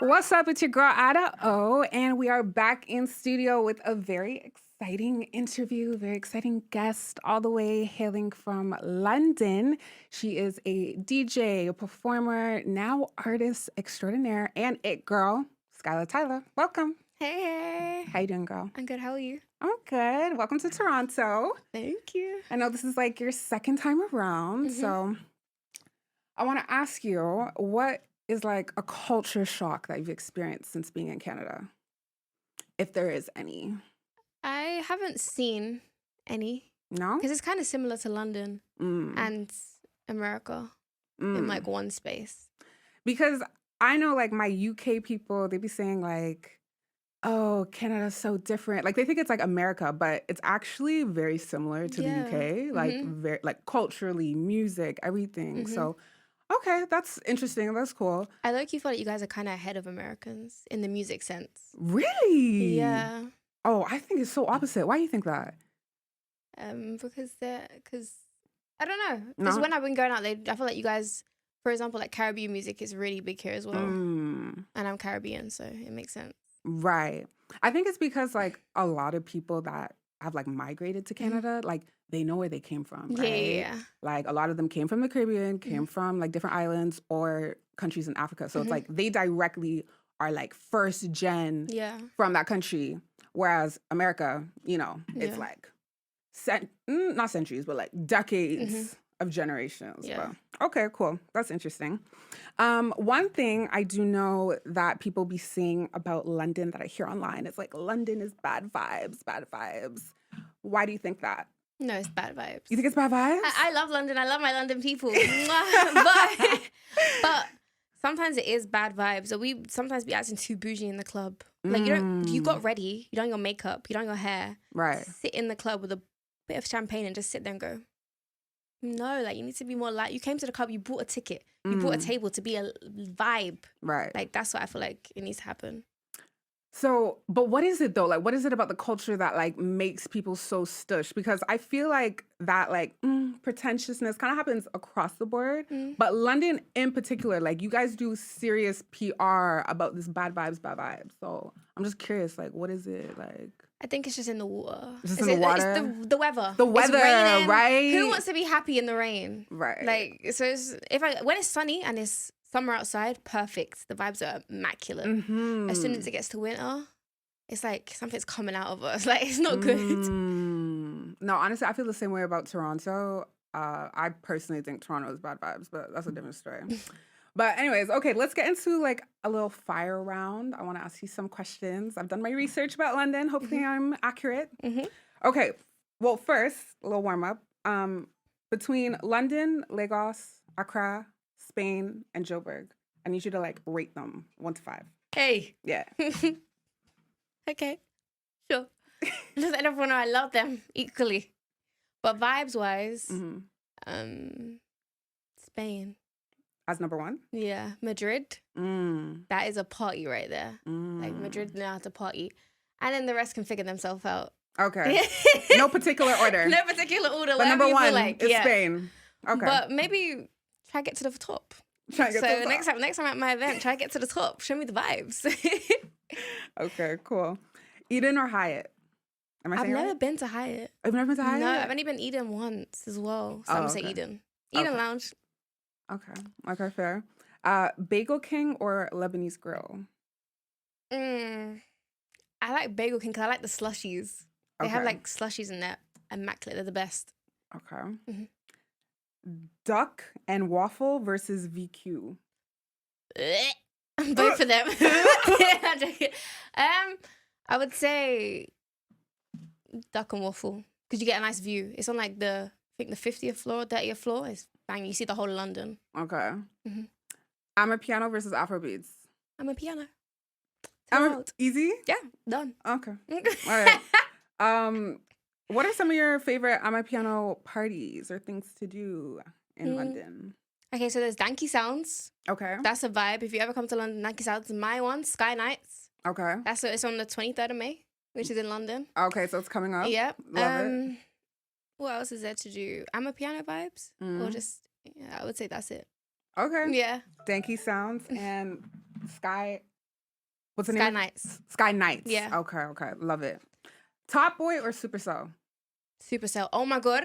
What's up? It's your girl Ada O, and we are back in studio with a very exciting interview, very exciting guest, all the way hailing from London. She is a DJ, a performer, now artist extraordinaire, and it girl, Skyla Tylaa. Welcome. Hey. How you doing, girl? I'm good. How are you? I'm good. Welcome to Toronto. Thank you. I know this is like your second time around, so I want to ask you, what is like a culture shock that you've experienced since being in Canada? If there is any. I haven't seen any. No? Because it's kind of similar to London and America in like one space. Because I know like my UK people, they be saying like, oh, Canada's so different. Like they think it's like America, but it's actually very similar to the UK. Like very like culturally, music, everything. So okay, that's interesting. That's cool. I low-key feel like you guys are kind of ahead of Americans in the music sense. Really? Yeah. Oh, I think it's so opposite. Why do you think that? Because I don't know. Because when I've been going out, I feel like you guys, for example, like Caribbean music is really big here as well. And I'm Caribbean, so it makes sense. Right. I think it's because like a lot of people that have like migrated to Canada, like they know where they came from, right? Yeah. Like a lot of them came from the Caribbean, came from like different islands or countries in Africa. So it's like they directly are like first gen from that country. Whereas America, you know, it's like not centuries, but like decades of generations. Yeah. But, okay, cool. That's interesting. One thing I do know that people be saying about London that I hear online is like London is bad vibes, bad vibes. Why do you think that? No, it's bad vibes. You think it's bad vibes? I love London. I love my London people. but sometimes it is bad vibes. So we sometimes be acting too bougie in the club. Like you got ready, you done your makeup, you done your hair. Right. Sit in the club with a bit of champagne and just sit there and go, no, like you need to be more like, you came to the club, you bought a ticket, you bought a table to be a vibe. Right. Like that's what I feel like it needs to happen. So, but what is it though? Like, what is it about the culture that like makes people so stush? Because I feel like that like pretentiousness kind of happens across the board. But London in particular, like you guys do serious PR about this bad vibes, bad vibes. So I'm just curious, like, what is it like? I think it's just in the water. Just in the water? It's the weather. The weather, it's raining. right? Who wants to be happy in the rain? Right. Like, so when it's sunny and it's summer outside, perfect. The vibes are immaculate. As soon as it gets to winter, it's like something's coming out of us. Like, it's not good. No, honestly, I feel the same way about Toronto. I personally think Toronto is bad vibes, but that's a different story. But anyways, okay, let's get into like a little fire round. I want to ask you some questions. I've done my research about London. Hopefully I'm accurate. Okay, well, first, a little warm up. Between London, Lagos, Accra, Spain, and Joburg, I need you to like rate them 1 to 5. Hey. Yeah. Okay. Sure. Just let everyone know I love them equally. But vibes-wise, Spain. As number 1? Yeah. Madrid. That is a party right there. Like Madrid know how to party. And then the rest can figure themselves out. Okay. No particular order. No particular order. But number 1 like. is Spain. Okay. But maybe try to get to the top. Try to get to the top. next time at my event, try to get to the top. Show me the vibes. Okay, cool. Eden or Hyatt? Am I saying I've never right? been to Hyatt. I've never been to Hyatt? No, I've only been Eden once as well. So I'm going to say Eden. Eden Lounge. Okay, fair. Bagel King or Lebanese Grill? I like Bagel King because I like the slushies. They have like slushies in there. Immaculate. They're the best. Okay. Duck and Waffle versus VQ? Both of them. I'm joking. I would say Duck and Waffle because you get a nice view. It's on like I think the 50th floor, 30th floor. It's bang. You see the whole of London. Okay. Amapiano versus Afrobeats? Amapiano. Easy? Yeah, done. Okay. All right. What are some of your favorite Amapiano parties or things to do in London? Okay, so there's Danky Sounds. Okay. That's a vibe. If you ever come to London, Danky Sounds is my one. Sky Nights. Okay. It's on the 23rd of May, which is in London. Okay, so it's coming up. Yep. Love it. What else is there to do? Amapiano vibes? Or just, I would say that's it. Okay. Yeah. Danky Sounds and Sky. What's the Sky name? Nights. Sky Nights. Yeah. Okay. Love it. Top Boy or Supercell? Supercell. Oh my God.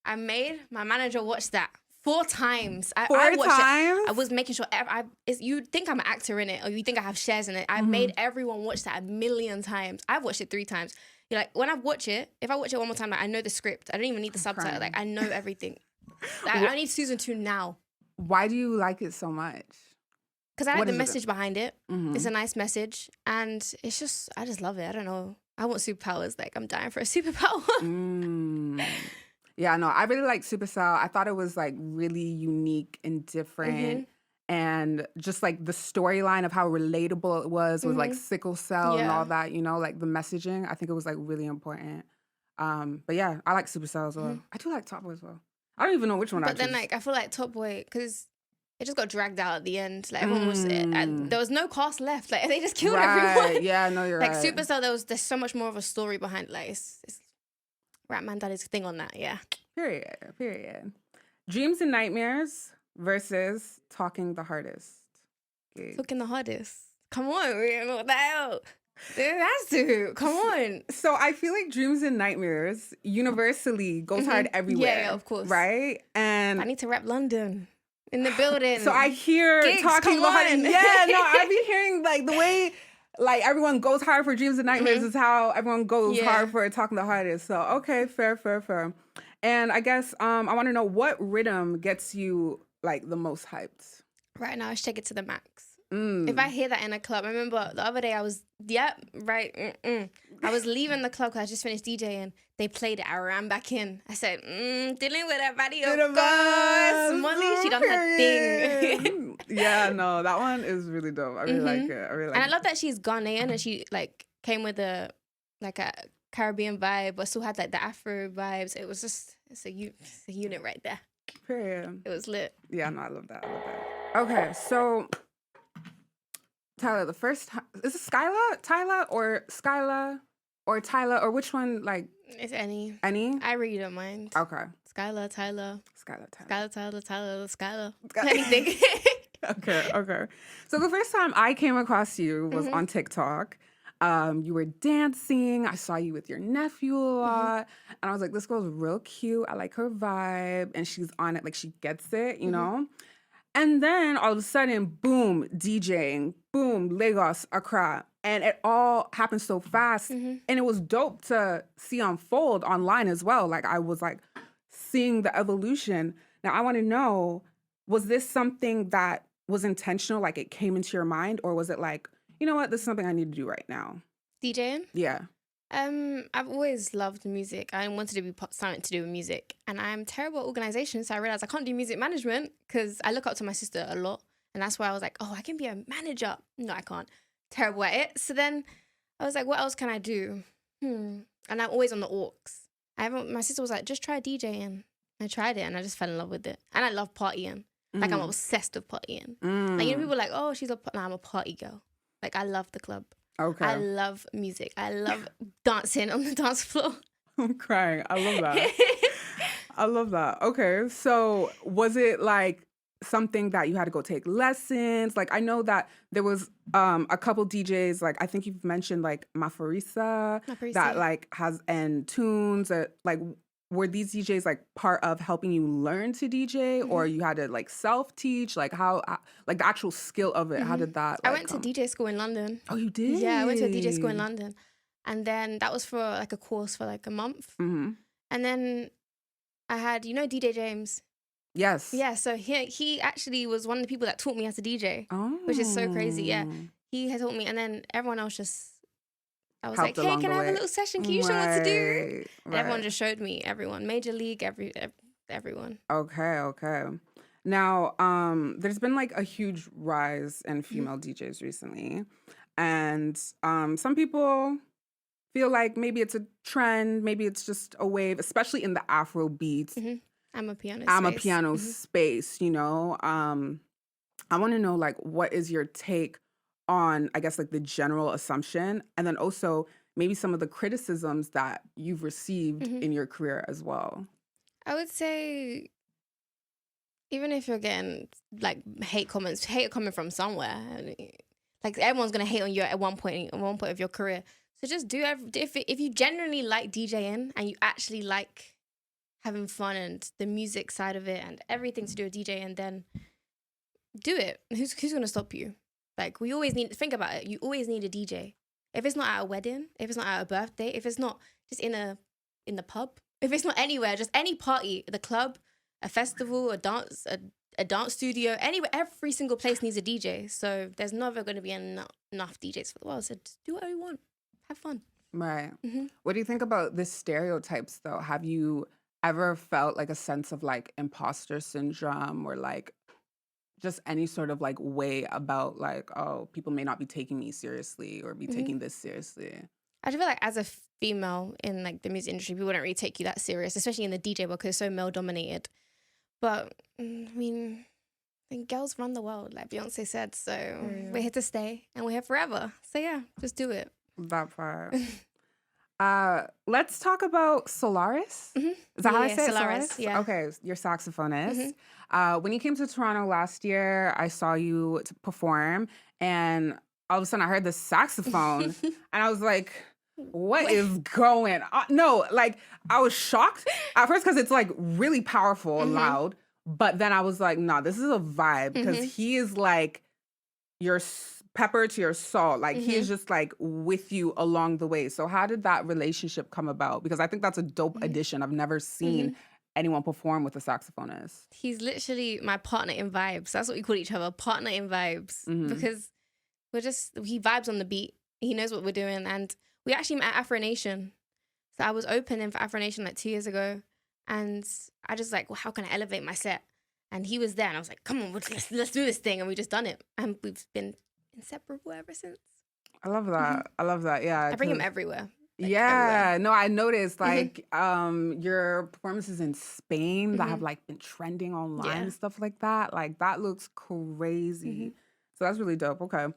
I made my manager watch that 4 times. I Four watched times? it. I was making sure. You think I'm an actor in it, or you think I have shares in it. I made everyone watch that 1,000,000 times. I've watched it 3 times. You're like, when I watch it, if I watch it one more time, like, I know the script. I don't even need the subtitle. crying. Like, I know everything. I need season 2 now. Why do you like it so much? Because I like What the is it? message behind it. Mhm. It's a nice message. And it's just, I just love it. I don't know. I want superpowers. Like, I'm dying for a superpower. Yeah, no, I really like Supercell. I thought it was like really unique and different. And just like the storyline of how relatable it was with like sickle cell and Yeah. all that, you know, like the messaging. I think it was like really important. But yeah, I like Supercell as well. I do like Top Boy as well. I don't even know which one I But then, choose. like, I feel like Top Boy, because it just got dragged out at the end. Like, everyone was, there was no cast left. Like, they just killed everyone. Yeah, no, you're like, right. Supercell, there's so much more of a story behind it. Like, it's Ratman did his thing on that, yeah. Period. Dreams and Nightmares versus Talking the Hardest. Okay. Talking the hardest. Come on, what the hell? It has to. Come on. So I feel like Dreams and Nightmares universally goes hard everywhere. Yeah, of course. Right? And I need to rap London in the building. so I hear Gigs, Talking come the Hardest. on. Yeah, no, I be hearing like the way like everyone goes hard for Dreams and Nightmares is how everyone goes hard for Talking the Hardest. So okay, fair. And I guess I want to know what rhythm gets you like the most hyped. Right now, I should take it to the max. If I hear that in a club, I remember the other day I was, I was leaving the club because I just finished DJing. They played it. I ran back in. I said, dealing with that body, of course. Molly, she done her thing. Yeah, no, that one is really dope. I really like it. And I love that she's Ghanaian and she like came with a Caribbean vibe, but still had like the Afro vibes. It was just, it's a unit right there. Period. It was lit. Yeah, no, I love that. Okay, so Tyler, the first time, is it Skyla Tylaa or Skyla or Tyler or which one? Like It's any. any? I really don't mind. Okay, Skyla Tylaa. Skyla Tylaa. Skyla. Anything. Okay. So the first time I came across you was on TikTok. You were dancing. I saw you with your nephew a lot. And I was like, this girl's real cute. I like her vibe. And she's on it. Like, she gets it, you know? And then all of a sudden, boom, DJing. Boom, Lagos, Accra. And it all happened so fast. And it was dope to see unfold online as well. Like, I was like seeing the evolution. Now, I want to know, was this something that was intentional? Like, it came into your mind? Or was it like, you know what, this is something I need to do right now? DJing? Yeah. I've always loved music. I wanted to be something to do with music. And I'm terrible at organization, so I realized I can't do music management because I look up to my sister a lot. And that's why I was like, oh, I can be a manager. No, I can't. Terrible at it. So then I was like, what else can I do? And I'm always on the aux. My sister was like, just try DJing. I tried it and I just fell in love with it. And I love partying. Like, I'm obsessed with partying. Like, you know, people are like, oh, I'm a party girl. Like, I love the club. Okay. I love music. I love dancing on the dance floor. I'm crying. I love that. Okay. So was it like something that you had to go take lessons? Like, I know that there was a couple DJs, like I think you've mentioned like Mafarisa that like has and tunes that like, were these DJs like part of helping you learn to DJ or you had to like self-teach? Like how, like the actual skill of it, how did that? I went to DJ school in London. Oh, you did? Yeah, I went to a DJ school in London. And then that was for like a course for like a month. And then I had, you know, DJ James? Yes. Yeah, so he actually was one of the people that taught me how to DJ, which is so crazy. Yeah, he had taught me. And then everyone else just, I was like, hey, can I have a little session? Can you show me what to do? And everyone just showed me, everyone. Major League, everyone. Okay. Now, there's been like a huge rise in female DJs recently. And some people feel like maybe it's a trend, maybe it's just a wave, especially in the Afrobeats. Amapiano space, you know? I want to know, like, what is your take on, I guess, like the general assumption, and then also maybe some of the criticisms that you've received in your career as well? I would say even if you're getting like hate coming from somewhere, like everyone's gonna hate on you at one point of your career. So just if you genuinely like DJing and you actually like having fun and the music side of it and everything to do with DJing, then do it. Who's gonna stop you? Like, we always need, think about it. You always need a DJ. If it's not at a wedding, if it's not at a birthday, if it's not just in the pub, if it's not anywhere, just any party, the club, a festival, a dance studio, anywhere, every single place needs a DJ. So there's never going to be enough DJs for the world. So just do whatever you want. Have fun. Right. What do you think about the stereotypes, though? Have you ever felt like a sense of like imposter syndrome or like just any sort of like way about like, oh, people may not be taking me seriously or be taking this seriously? I feel like as a female in like the music industry, people don't really take you that serious, especially in the DJ world because it's so male dominated. But I mean, I think girls run the world, like Beyonce said. So we're here to stay and we're here forever. So yeah, just do it. That part. Let's talk about Solariss. Is that how I say it? Solariss, yeah. Okay, you're saxophonist. When you came to Toronto last year, I saw you perform, and all of a sudden I heard the saxophone, and I was like, what is going on? No, like, I was shocked at first because it's like really powerful and loud, but then I was like, no, this is a vibe because he is like your pepper to your salt. Like, he is just like with you along the way. So how did that relationship come about? Because I think that's a dope addition. I've never seen anyone perform with a saxophonist. He's literally my partner in vibes. That's what we call each other, partner in vibes. Because he vibes on the beat. He knows what we're doing. And we actually met at Afro Nation. So I was opening for Afro Nation like 2 years ago. And I just like, well, how can I elevate my set? And he was there. And I was like, come on, let's do this thing. And we just done it. And we've been inseparable ever since. I love that. I love that. Yeah. I bring him everywhere. Like, yeah. everywhere. No, I noticed like your performances in Spain that have like been trending online and stuff like that. Like, that looks crazy. So that's really dope. Okay.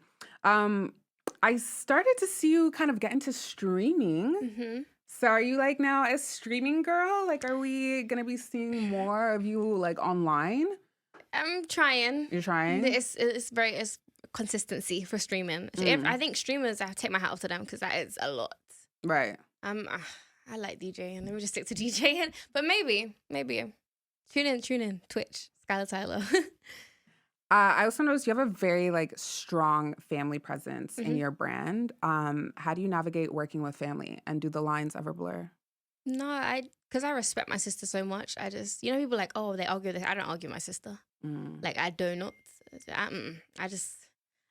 I started to see you kind of get into streaming. So are you like now a streaming girl? Like, are we going to be seeing more of you like online? I'm trying. You're trying? It's consistency for streaming. So if I think streamers, I take my hat off to them because that is a lot. Right. I like DJing. Let me just stick to DJing. But maybe. Tune in. Twitch. Skyla Tylaa. I also noticed you have a very like strong family presence in your brand. How do you navigate working with family, and do the lines ever blur? No, because I respect my sister so much. I just, people like, oh, they argue this. I don't argue with my sister. Like, I do not.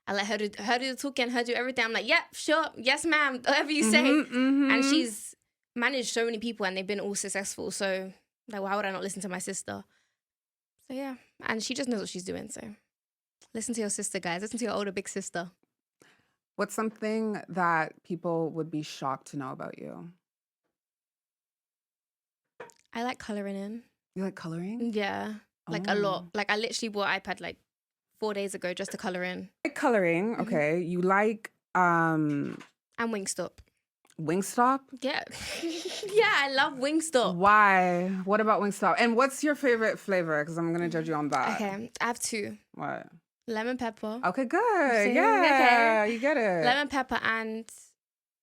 I let her do the talking, her do everything. I'm like, yeah, sure, yes, ma'am, whatever you say. And she's managed so many people, and they've been all successful. So, like, why would I not listen to my sister? So yeah, and she just knows what she's doing. So, listen to your sister, guys. Listen to your older big sister. What's something that people would be shocked to know about you? I like coloring in. You like coloring? Yeah, like a lot. Like, I literally bought an iPad like 4 days ago just to color in. Like coloring, okay. You like and Wingstop. Wingstop? Yeah. Yeah, I love Wingstop. Why? What about Wingstop? And what's your favorite flavor? Because I'm going to judge you on that. Okay, I have 2. What? Lemon pepper. Okay, good. See? Yeah, Okay. you get it. Lemon pepper, and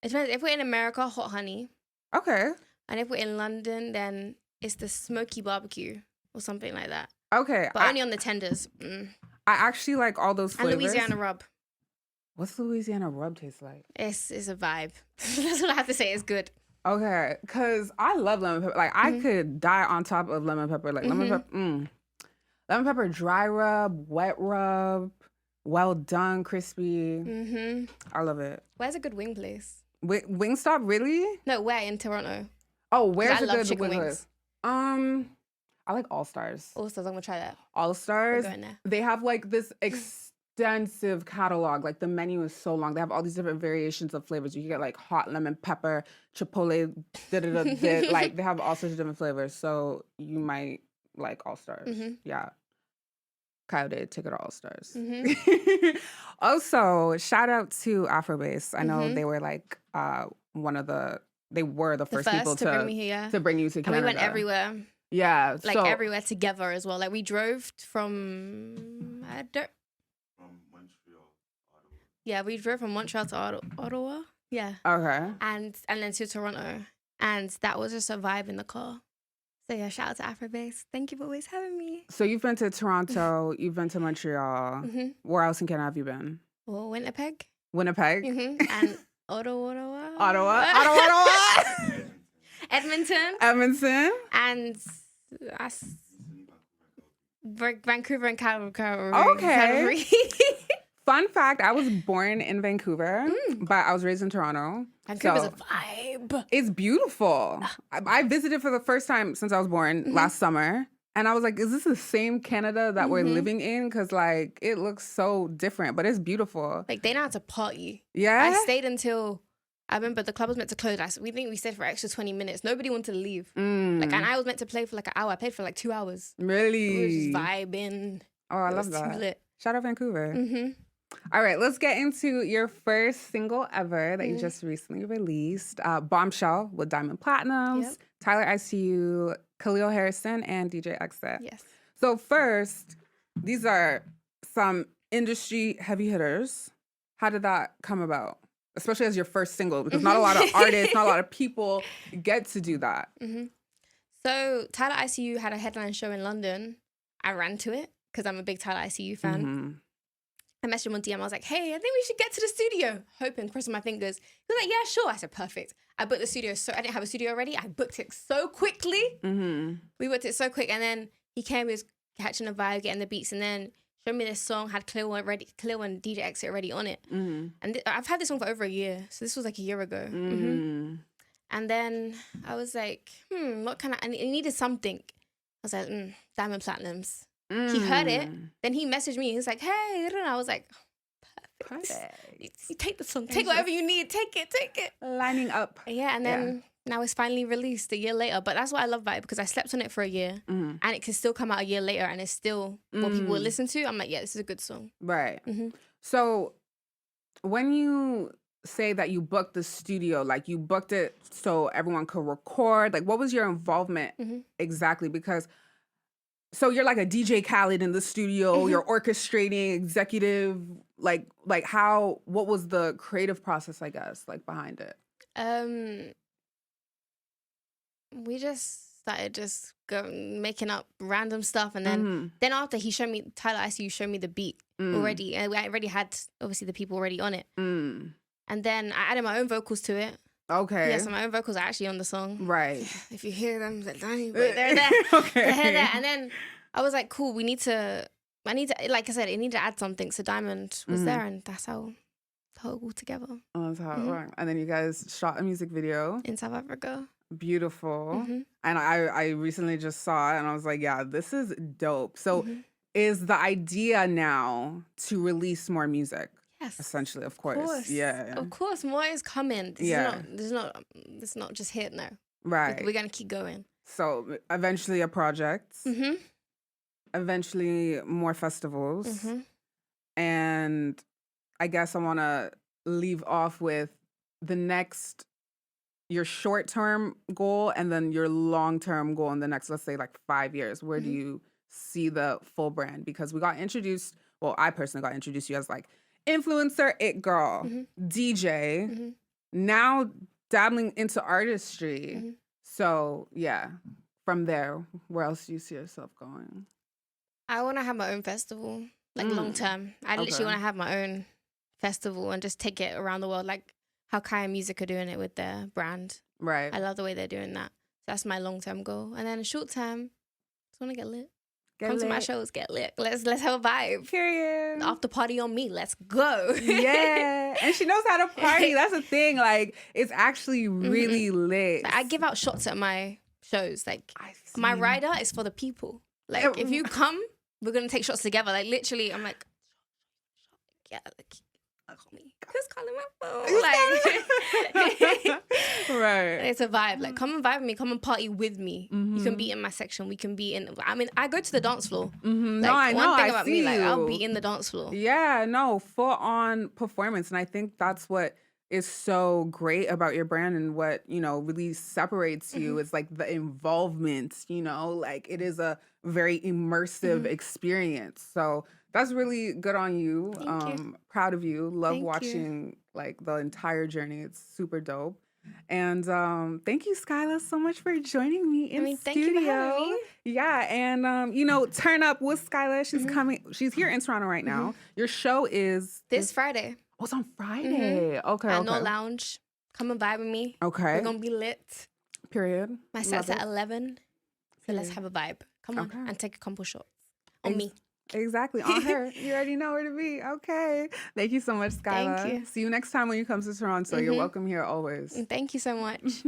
it depends. If we're in America, hot honey. Okay. And if we're in London, then it's the smoky barbecue or something like that. Okay. But only on the tenders. I actually like all those flavors. And Louisiana rub. What's Louisiana rub taste like? It's a vibe. That's what I have to say. It's good. Okay, because I love lemon pepper. Like, I could die on top of lemon pepper. Like, lemon pepper, lemon pepper dry rub, wet rub, well done, crispy. I love it. Where's a good wing place? Wingstop, really? No, where in Toronto? Oh, where's a love good chicken wing wings. place? I like All Stars. All Stars, I'm gonna try that. All Stars. We're going there. They have like this extensive catalog. Like, the menu is so long. They have all these different variations of flavors. You can get like hot lemon pepper, chipotle, like, they have all sorts of different flavors. So you might like All Stars. Yeah. Coyote, take it to All Stars. Also, shout out to Afrobeats. I know they were like they were the first people to bring me here. to bring you to Canada. And we went everywhere. Yeah. like so everywhere together as well. Like we drove from we drove from Montreal to Ottawa. Yeah. okay. And then to Toronto. And that was just a vibe in the car. So yeah, shout out to Afrobeats. Thank you for always having me. So you've been to Toronto, you've been to Montreal. Mm-hmm. Where else in Canada have you been? Well, Winnipeg. Winnipeg? Mm-hmm. And Ottawa. Ottawa? Edmonton. Edmonton? And Vancouver and Calgary. Okay. Fun fact, I was born in Vancouver, but I was raised in Toronto. Vancouver's a vibe. It's beautiful. I visited for the first time since I was born last summer. And I was like, is this the same Canada that we're living in? Because, like, it looks so different, but it's beautiful. Like, they know how to party. Yeah? I stayed until, I remember the club was meant to close. We stayed for extra 20 minutes. Nobody wanted to leave. Like, and I was meant to play for like an hour. I played for like 2 hours. Really? We were just vibing. Oh, I love that. Too lit. Shout out Vancouver. All right, let's get into your first single ever that you just recently released, Bombshell with Diamond Platnumz, Tyler ICU, Khalil Harrison, and DJ Exit. Yes. So first, these are some industry heavy hitters. How did that come about? Especially as your first single, because not a lot of artists, not a lot of people get to do that. So Tyler ICU had a headline show in London. I ran to it because I'm a big Tyler ICU fan. I messaged him on DM. I was like, hey, I think we should get to the studio. Hoping, crossing my fingers. He was like, yeah, sure. I said, perfect. I booked the studio. So I didn't have a studio already. I booked it so quickly. We booked it so quick. And then he came, he was catching the vibe, getting the beats. And then showed me this song, had Khalil and DJ Exit already on it. And I've had this song for over a year. So this was like a year ago. And then I was like, what kind of, and it needed something. I was like, Diamond Platnumz. He heard it. Then he messaged me. He was like, hey. And I was like, perfect. You take the song. Take whatever you need. Take it. Lining up. Yeah, and then now it's finally released a year later. But that's what I love about it, because I slept on it for a year. And it can still come out a year later and it's still what people will listen to. I'm like, yeah, this is a good song. Right. So when you say that you booked the studio, like you booked it so everyone could record, like what was your involvement exactly? Because so you're like a DJ Khaled in the studio, you're orchestrating, executive, like what was the creative process, I guess, like behind it? We just started making up random stuff, and then after he showed me, Tyler ICU showed me the beat already, and I already had obviously the people already on it. And then I added my own vocals to it. Okay. Yeah, so my own vocals are actually on the song. Right. If you hear them, they're there. Okay. They're there. And then I was like, cool, I need to, like I said, it needed to add something. So Diamond was there, and that's how it all together. Oh, that's how it worked. And then you guys shot a music video. In South Africa. Beautiful. And I recently just saw it, and I was like, yeah, this is dope. So is the idea now to release more music? Yes. Essentially, of course. Yeah. Of course, more is coming. It's not just hit now. Right. We're going to keep going. So eventually a project. Eventually more festivals. And I guess I want to leave off with your short-term goal and then your long-term goal in the next, let's say, like 5 years. Where do you see the full brand? Because we got introduced, well, I personally got introduced to you as like influencer, it girl, DJ, now dabbling into artistry. So yeah, from there, where else do you see yourself going? I want to have my own festival, like long term. I literally want to have my own festival and just take it around the world, like how Kaya Music are doing it with their brand. Right. I love the way they're doing that. So that's my long term goal. And then short term, just want to get lit. Come to my shows, get lit. Let's have a vibe. Period. After party on me. Let's go. Yeah. And she knows how to party. That's the thing. Like, it's actually really lit. Like, I give out shots at my shows. Like, my rider is for the people. Like, if you come, we're going to take shots together. Like, literally, I'm like, yeah, like, call me. Who's calling my phone? Like, right. It's a vibe. Like, come and vibe with me. Come and party with me. You can be in my section. We can be in. I mean, I go to the dance floor. Like, no, I know. One thing I about see me, like, you. I'll be in the dance floor. Yeah, no, full on performance. And I think that's what is so great about your brand and what, really separates you Mhm. is like the involvement, like it is a very immersive Mhm. experience. So that's really good on you. Thank you. Proud of you. Love Thank you. watching like the entire journey. It's super dope. And thank you, Skyla, so much for joining me in Thank you for having studio. me. Yeah, and turn up with Skyla. She's Mhm. coming. She's here in Toronto right now. Your show is This Friday Oh, it's on Friday. Okay, at No okay. Lounge. Come and vibe with me. Okay. We're going to be lit. Period. My Love set's at it. 11. So let's Period. have a vibe. Come on Okay. and take a couple shots on Ex- me. Exactly. On her. You already know where to be. Okay. Thank you so much, Skyla. Thank you. See you next time when you come to Toronto. You're Mhm. welcome here always. Thank you so much.